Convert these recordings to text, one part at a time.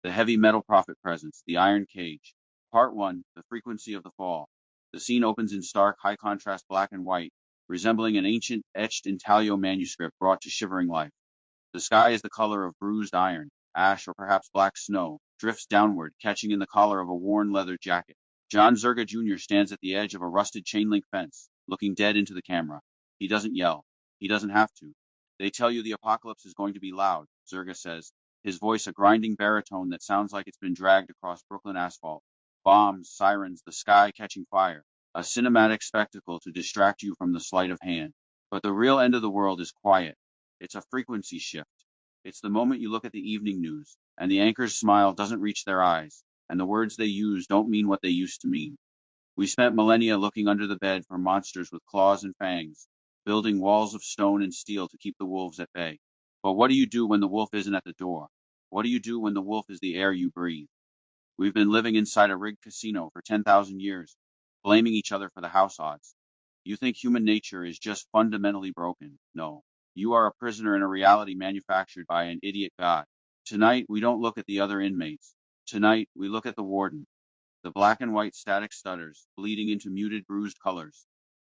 The heavy metal prophet presence, the iron cage. Part 1, the frequency of the fall. The scene opens in stark, high-contrast black and white, resembling an ancient, etched intaglio manuscript brought to shivering life. The sky is the color of bruised iron, ash or perhaps black snow, drifts downward, catching in the collar of a worn leather jacket. John Zerga Jr. stands at the edge of a rusted chain-link fence, looking dead into the camera. He doesn't yell. He doesn't have to. They tell you the apocalypse is going to be loud, Zerga says, his voice a grinding baritone that sounds like it's been dragged across Brooklyn asphalt. Bombs, sirens, the sky catching fire. A cinematic spectacle to distract you from the sleight of hand. But the real end of the world is quiet. It's a frequency shift. It's the moment you look at the evening news, and the anchor's smile doesn't reach their eyes, and the words they use don't mean what they used to mean. We spent millennia looking under the bed for monsters with claws and fangs, building walls of stone and steel to keep the wolves at bay. But what do you do when the wolf isn't at the door? What do you do when the wolf is the air you breathe? We've been living inside a rigged casino for 10,000 years, blaming each other for the house odds. You think human nature is just fundamentally broken? No. You are a prisoner in a reality manufactured by an idiot god. Tonight, we don't look at the other inmates. Tonight, we look at the warden. The black and white static stutters, bleeding into muted, bruised colors.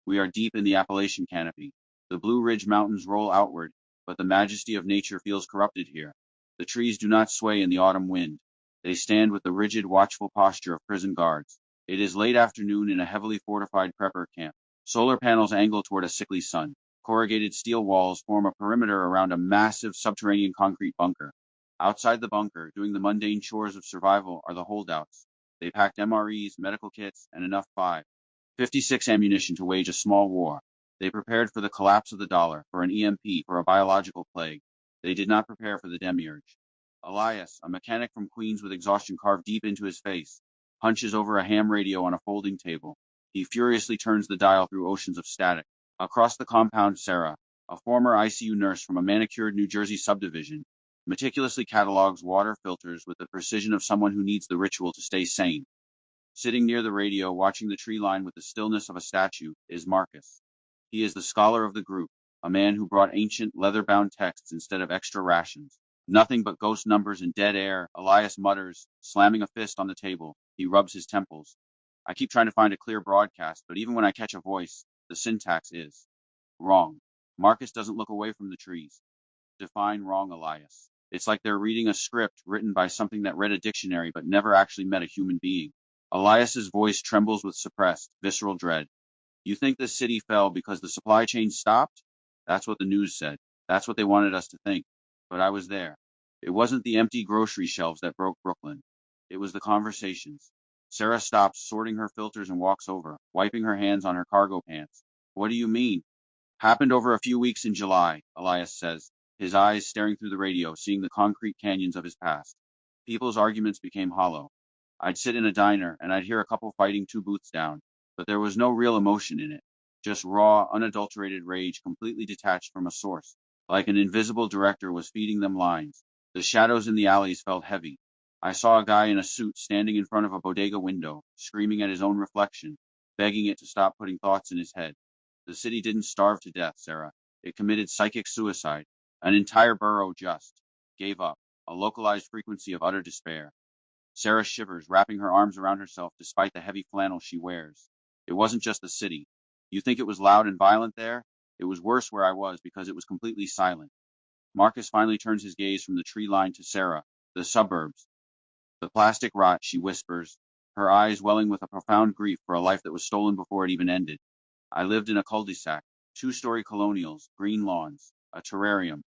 We are deep in the Appalachian canopy. The Blue Ridge Mountains roll outward, but the majesty of nature feels corrupted here. The trees do not sway in the autumn wind. They stand with the rigid, watchful posture of prison guards. It is late afternoon in a heavily fortified prepper camp. Solar panels angle toward a sickly sun. Corrugated steel walls form a perimeter around a massive subterranean concrete bunker. Outside the bunker, doing the mundane chores of survival, are the holdouts. They packed MREs, medical kits, and enough 5.56 ammunition to wage a small war. They prepared for the collapse of the dollar, for an EMP, for a biological plague. They did not prepare for the demiurge. Elias, a mechanic from Queens with exhaustion carved deep into his face, hunches over a ham radio on a folding table. He furiously turns the dial through oceans of static. Across the compound, Sarah, a former ICU nurse from a manicured New Jersey subdivision, meticulously catalogs water filters with the precision of someone who needs the ritual to stay sane. Sitting near the radio, watching the tree line with the stillness of a statue, is Marcus. He is the scholar of the group, a man who brought ancient, leather-bound texts instead of extra rations. Nothing but ghost numbers and dead air, Elias mutters, slamming a fist on the table. He rubs his temples. I keep trying to find a clear broadcast, but even when I catch a voice, the syntax is wrong. Marcus doesn't look away from the trees. Define wrong, Elias. It's like they're reading a script written by something that read a dictionary but never actually met a human being. Elias's voice trembles with suppressed, visceral dread. You think the city fell because the supply chain stopped? That's what the news said. That's what they wanted us to think. But I was there. It wasn't the empty grocery shelves that broke Brooklyn. It was the conversations. Sarah stops, sorting her filters, and walks over, wiping her hands on her cargo pants. What do you mean? Happened over a few weeks in July, Elias says, his eyes staring through the radio, seeing the concrete canyons of his past. People's arguments became hollow. I'd sit in a diner, and I'd hear a couple fighting 2 booths down, but there was no real emotion in it. Just raw, unadulterated rage completely detached from a source, like an invisible director was feeding them lines. The shadows in the alleys felt heavy. I saw a guy in a suit standing in front of a bodega window, screaming at his own reflection, begging it to stop putting thoughts in his head. The city didn't starve to death, Sarah. It committed psychic suicide. An entire borough just gave up, a localized frequency of utter despair. Sarah shivers, wrapping her arms around herself despite the heavy flannel she wears. It wasn't just the city. You think it was loud and violent there? It was worse where I was because it was completely silent. Marcus finally turns his gaze from the tree line to Sarah, the suburbs. The plastic rot, she whispers, her eyes welling with a profound grief for a life that was stolen before it even ended. I lived in a cul-de-sac, 2-story colonials, green lawns, a terrarium.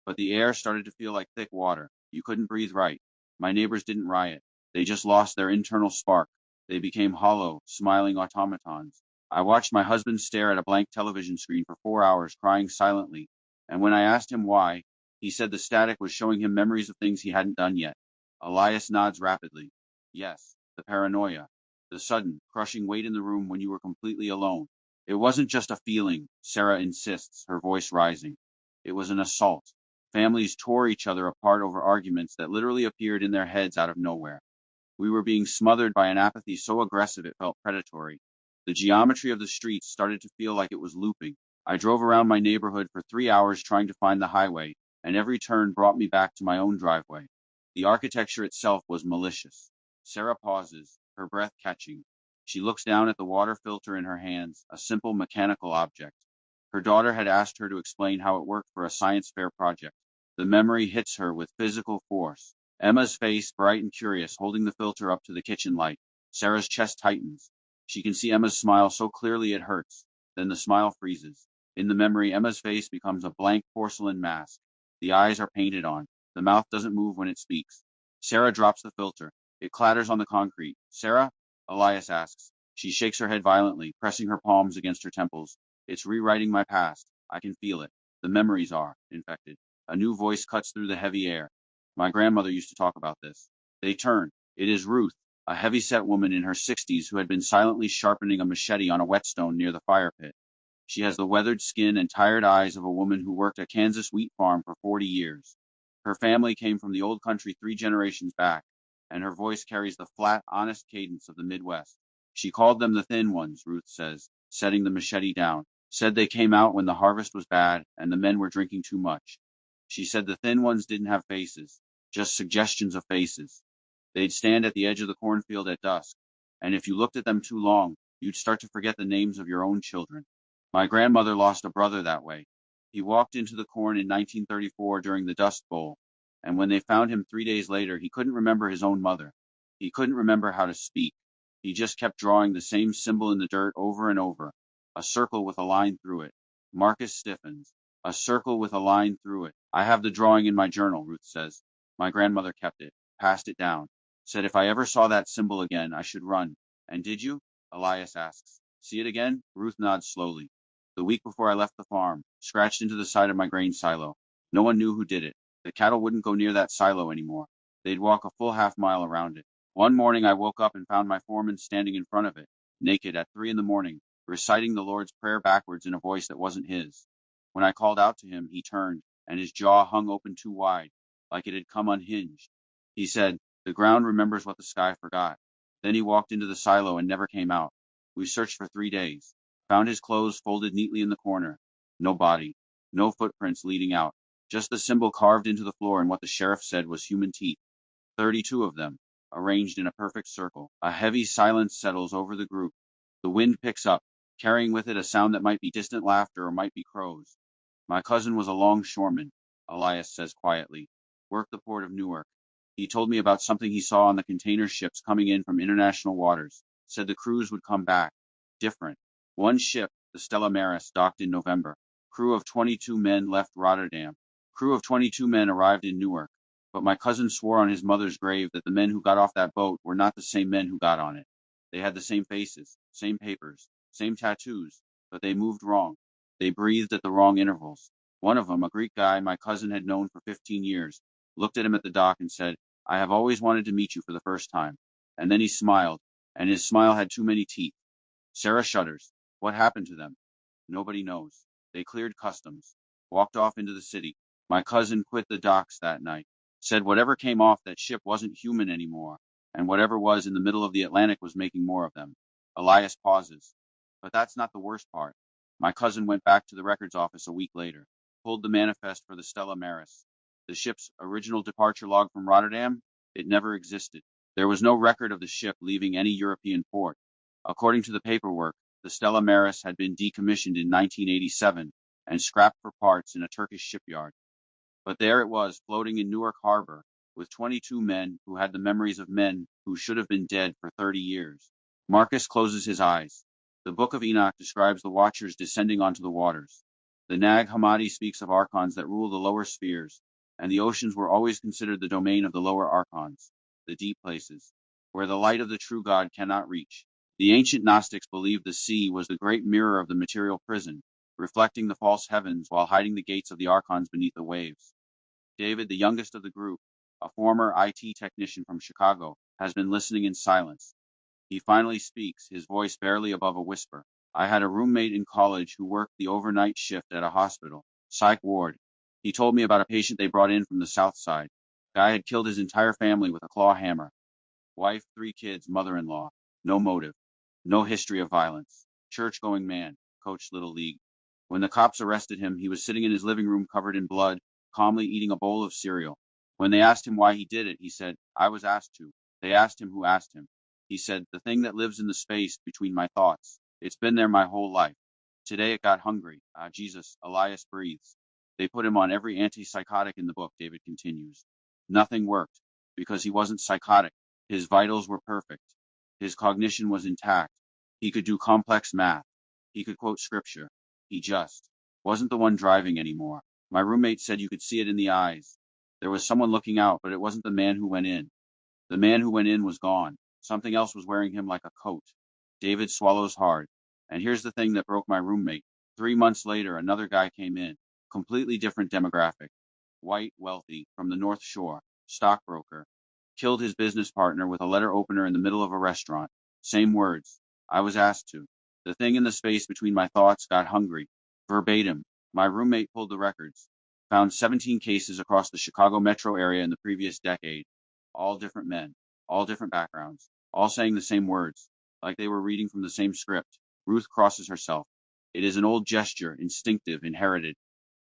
But the air started to feel like thick water. You couldn't breathe right. My neighbors didn't riot. They just lost their internal spark. They became hollow, smiling automatons. I watched my husband stare at a blank television screen for 4 hours, crying silently. And when I asked him why, he said the static was showing him memories of things he hadn't done yet. Elias nods rapidly. Yes, the paranoia. The sudden, crushing weight in the room when you were completely alone. It wasn't just a feeling, Sarah insists, her voice rising. It was an assault. Families tore each other apart over arguments that literally appeared in their heads out of nowhere. We were being smothered by an apathy so aggressive it felt predatory. The geometry of the streets started to feel like it was looping. I drove around my neighborhood for 3 hours trying to find the highway, and every turn brought me back to my own driveway. The architecture itself was malicious. Sarah pauses, her breath catching. She looks down at the water filter in her hands, a simple mechanical object. Her daughter had asked her to explain how it worked for a science fair project. The memory hits her with physical force. Emma's face, bright and curious, holding the filter up to the kitchen light. Sarah's chest tightens. She can see Emma's smile so clearly it hurts. Then the smile freezes. In the memory, Emma's face becomes a blank porcelain mask. The eyes are painted on. The mouth doesn't move when it speaks. Sarah drops the filter. It clatters on the concrete. Sarah? Elias asks. She shakes her head violently, pressing her palms against her temples. It's rewriting my past. I can feel it. The memories are infected. A new voice cuts through the heavy air. My grandmother used to talk about this. They turn. It is Ruth, a heavy-set woman in her 60s who had been silently sharpening a machete on a whetstone near the fire pit. She has the weathered skin and tired eyes of a woman who worked a Kansas wheat farm for 40 years. Her family came from the old country 3 generations back, and her voice carries the flat, honest cadence of the Midwest. She called them the thin ones, Ruth says, setting the machete down. Said they came out when the harvest was bad and the men were drinking too much. She said the thin ones didn't have faces, just suggestions of faces. They'd stand at the edge of the cornfield at dusk, and if you looked at them too long, you'd start to forget the names of your own children. My grandmother lost a brother that way. He walked into the corn in 1934 during the Dust Bowl, and when they found him 3 days later, he couldn't remember his own mother. He couldn't remember how to speak. He just kept drawing the same symbol in the dirt over and over, a circle with a line through it. Marcus stiffens. A circle with a line through it. I have the drawing in my journal, Ruth says. My grandmother kept it, passed it down, said if I ever saw that symbol again, I should run. And did you? Elias asks. See it again? Ruth nods slowly. The week before I left the farm, scratched into the side of my grain silo. No one knew who did it. The cattle wouldn't go near that silo anymore. They'd walk a full half-mile around it. One morning I woke up and found my foreman standing in front of it, naked at 3 a.m, reciting the Lord's Prayer backwards in a voice that wasn't his. When I called out to him, he turned, and his jaw hung open too wide, like it had come unhinged. He said, "The ground remembers what the sky forgot." Then he walked into the silo and never came out. We searched for 3 days. Found his clothes folded neatly in the corner. No body. No footprints leading out. Just the symbol carved into the floor and what the sheriff said was human teeth. 32 of them, arranged in a perfect circle. A heavy silence settles over the group. The wind picks up, carrying with it a sound that might be distant laughter or might be crows. My cousin was a longshoreman, Elias says quietly. Worked the port of Newark. He told me about something he saw on the container ships coming in from international waters. Said the crews would come back. Different. One ship, the Stella Maris, docked in November. Crew of 22 men left Rotterdam. Crew of 22 men arrived in Newark. But my cousin swore on his mother's grave that the men who got off that boat were not the same men who got on it. They had the same faces, same papers, same tattoos, but they moved wrong. They breathed at the wrong intervals. One of them, a Greek guy my cousin had known for 15 years, looked at him at the dock and said, "I have always wanted to meet you for the first time." And then he smiled, and his smile had too many teeth. Sarah shudders. What happened to them? Nobody knows. They cleared customs, walked off into the city. My cousin quit the docks that night. Said whatever came off that ship wasn't human anymore, and whatever was in the middle of the Atlantic was making more of them. Elias pauses. But that's not the worst part. My cousin went back to the records office a week later, pulled the manifest for the Stella Maris. The ship's original departure log from Rotterdam? It never existed. There was no record of the ship leaving any European port. According to the paperwork, the Stella Maris had been decommissioned in 1987 and scrapped for parts in a Turkish shipyard. But there it was, floating in Newark Harbor, with 22 men who had the memories of men who should have been dead for 30 years. Marcus closes his eyes. The Book of Enoch describes the Watchers descending onto the waters. The Nag Hammadi speaks of archons that rule the lower spheres, and the oceans were always considered the domain of the lower archons, the deep places, where the light of the true God cannot reach. The ancient Gnostics believed the sea was the great mirror of the material prison, reflecting the false heavens while hiding the gates of the archons beneath the waves. David, the youngest of the group, a former IT technician from Chicago, has been listening in silence. He finally speaks, his voice barely above a whisper. I had a roommate in college who worked the overnight shift at a hospital, psych ward. He told me about a patient they brought in from the south side. Guy had killed his entire family with a claw hammer. Wife, 3 kids, mother-in-law. No motive. No history of violence. Church-going man, coached Little League. When the cops arrested him, he was sitting in his living room covered in blood, calmly eating a bowl of cereal. When they asked him why he did it, he said, I was asked to. They asked him who asked him. He said, the thing that lives in the space between my thoughts. It's been there my whole life. Today it got hungry. Jesus, Elias breathes. They put him on every antipsychotic in the book, David continues. Nothing worked, because he wasn't psychotic. His vitals were perfect. His cognition was intact. He could do complex math. He could quote scripture. He just wasn't the one driving anymore. My roommate said you could see it in the eyes. There was someone looking out, but it wasn't the man who went in. The man who went in was gone. Something else was wearing him like a coat. David swallows hard. And here's the thing that broke my roommate. 3 months later, another guy came in. Completely different demographic. White, wealthy, from the North Shore. Stockbroker. Killed his business partner with a letter opener in the middle of a restaurant. Same words. I was asked to. The thing in the space between my thoughts got hungry. Verbatim. My roommate pulled the records. Found 17 cases across the Chicago metro area in the previous decade. All different men. All different backgrounds. All saying the same words. Like they were reading from the same script. Ruth crosses herself. It is an old gesture, instinctive, inherited.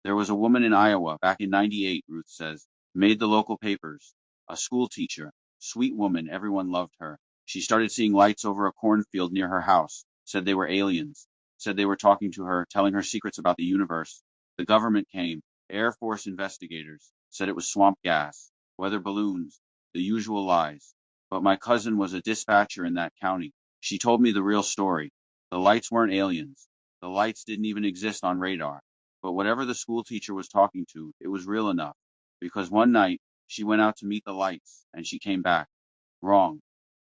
There was a woman in Iowa back in '98, Ruth says, made the local papers. A school teacher. Sweet woman, everyone loved her. She started seeing lights over a cornfield near her house. Said they were aliens. Said they were talking to her, telling her secrets about the universe. The government came. Air Force investigators. Said it was swamp gas. Weather balloons. The usual lies. But my cousin was a dispatcher in that county. She told me the real story. The lights weren't aliens. The lights didn't even exist on radar. But whatever the school teacher was talking to, it was real enough. Because one night, she went out to meet the lights, and she came back. Wrong.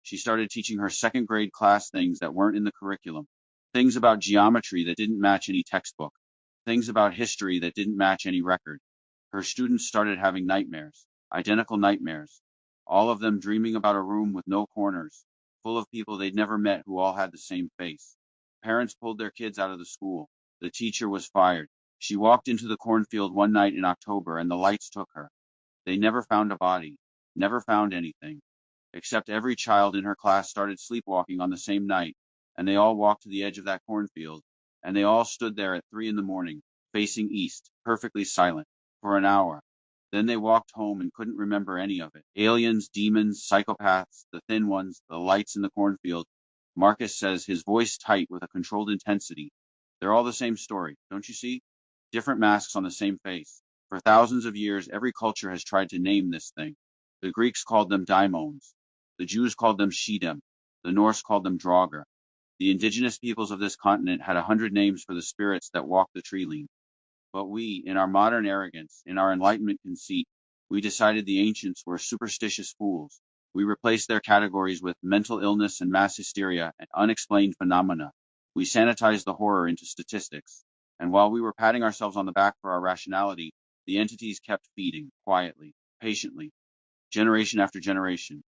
She started teaching her second grade class things that weren't in the curriculum. Things about geometry that didn't match any textbook. Things about history that didn't match any record. Her students started having nightmares. Identical nightmares. All of them dreaming about a room with no corners, full of people they'd never met who all had the same face. Parents pulled their kids out of the school. The teacher was fired. She walked into the cornfield one night in October, and the lights took her. They never found a body, never found anything, except every child in her class started sleepwalking on the same night, and they all walked to the edge of that cornfield, and they all stood there at 3 in the morning, facing east, perfectly silent, for an hour. Then they walked home and couldn't remember any of it. Aliens, demons, psychopaths, the thin ones, the lights in the cornfield. Marcus says, his voice tight with a controlled intensity. They're all the same story, don't you see? Different masks on the same face. For thousands of years, every culture has tried to name this thing. The Greeks called them daimons. The Jews called them Shedem. The Norse called them Draugr. The indigenous peoples of this continent had 100 names for the spirits that walk the tree line. But we, in our modern arrogance, in our Enlightenment conceit, we decided the ancients were superstitious fools. We replaced their categories with mental illness and mass hysteria and unexplained phenomena. We sanitized the horror into statistics. And while we were patting ourselves on the back for our rationality, the entities kept feeding, quietly, patiently, generation after generation.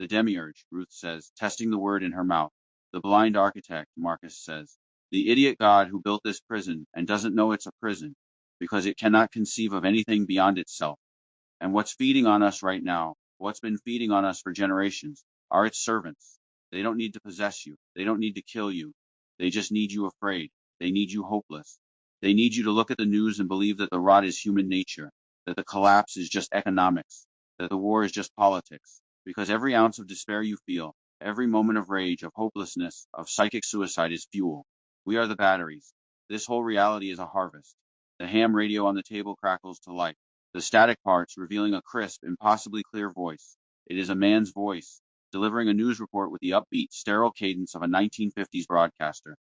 The demiurge, Ruth says, testing the word in her mouth. The blind architect, Marcus says. The idiot god who built this prison and doesn't know it's a prison, because it cannot conceive of anything beyond itself. And what's feeding on us right now, what's been feeding on us for generations, are its servants. They don't need to possess you. They don't need to kill you. They just need you afraid. They need you hopeless. They need you to look at the news and believe that the rot is human nature, that the collapse is just economics, that the war is just politics. Because every ounce of despair you feel, every moment of rage, of hopelessness, of psychic suicide is fuel. We are the batteries. This whole reality is a harvest. The ham radio on the table crackles to life. The static parts revealing a crisp, impossibly clear voice. It is a man's voice, delivering a news report with the upbeat, sterile cadence of a 1950s broadcaster.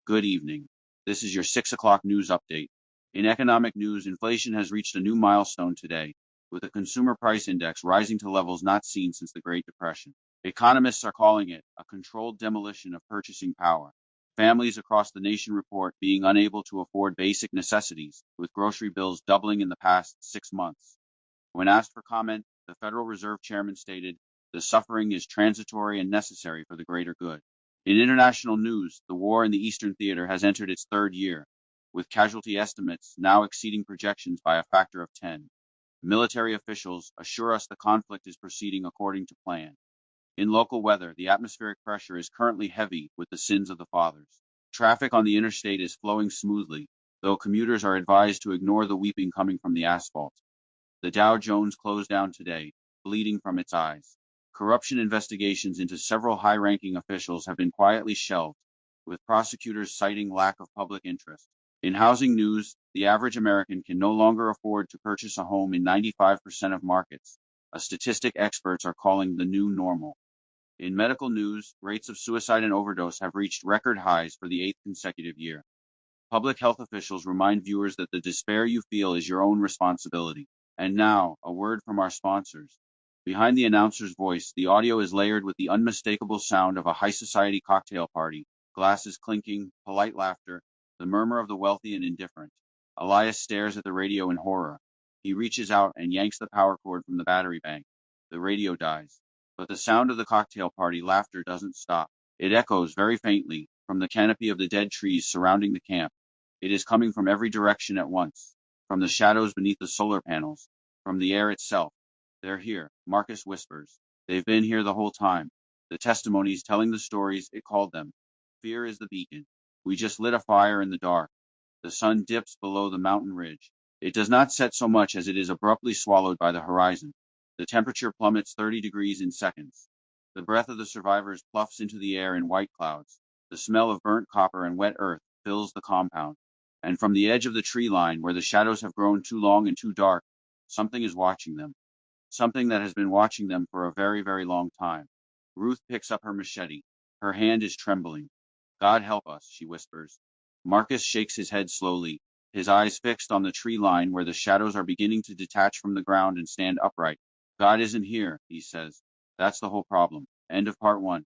Good evening. This is your 6 o'clock news update. In economic news, inflation has reached a new milestone today, with the consumer price index rising to levels not seen since the Great Depression. Economists are calling it a controlled demolition of purchasing power. Families across the nation report being unable to afford basic necessities, with grocery bills doubling in the past 6 months. When asked for comment, the Federal Reserve Chairman stated, the suffering is transitory and necessary for the greater good. In international news, the war in the Eastern Theater has entered its third year, with casualty estimates now exceeding projections by a factor of 10. Military officials assure us the conflict is proceeding according to plan. In local weather, the atmospheric pressure is currently heavy with the sins of the fathers. Traffic on the interstate is flowing smoothly, though commuters are advised to ignore the weeping coming from the asphalt. The Dow Jones closed down today, bleeding from its eyes. Corruption investigations into several high-ranking officials have been quietly shelved, with prosecutors citing lack of public interest. In housing news, the average American can no longer afford to purchase a home in 95% of markets, a statistic experts are calling the new normal. In medical news, rates of suicide and overdose have reached record highs for the eighth consecutive year. Public health officials remind viewers that the despair you feel is your own responsibility. And now, a word from our sponsors. Behind the announcer's voice, the audio is layered with the unmistakable sound of a high society cocktail party, glasses clinking, polite laughter, the murmur of the wealthy and indifferent. Elias stares at the radio in horror. He reaches out and yanks the power cord from the battery bank. The radio dies. But the sound of the cocktail party laughter doesn't stop. It echoes very faintly from the canopy of the dead trees surrounding the camp. It is coming from every direction at once, from the shadows beneath the solar panels, from the air itself. They're here, Marcus whispers. They've been here the whole time. The testimonies telling the stories it called them. Fear is the beacon. We just lit a fire in the dark. The sun dips below the mountain ridge. It does not set so much as it is abruptly swallowed by the horizon. The temperature plummets 30 degrees in seconds. The breath of the survivors puffs into the air in white clouds. The smell of burnt copper and wet earth fills the compound. And from the edge of the tree line, where the shadows have grown too long and too dark, something is watching them. Something that has been watching them for a very, very long time. Ruth picks up her machete. Her hand is trembling. God help us, she whispers. Marcus shakes his head slowly, his eyes fixed on the tree line where the shadows are beginning to detach from the ground and stand upright. God isn't here, he says. That's the whole problem. End of part 1.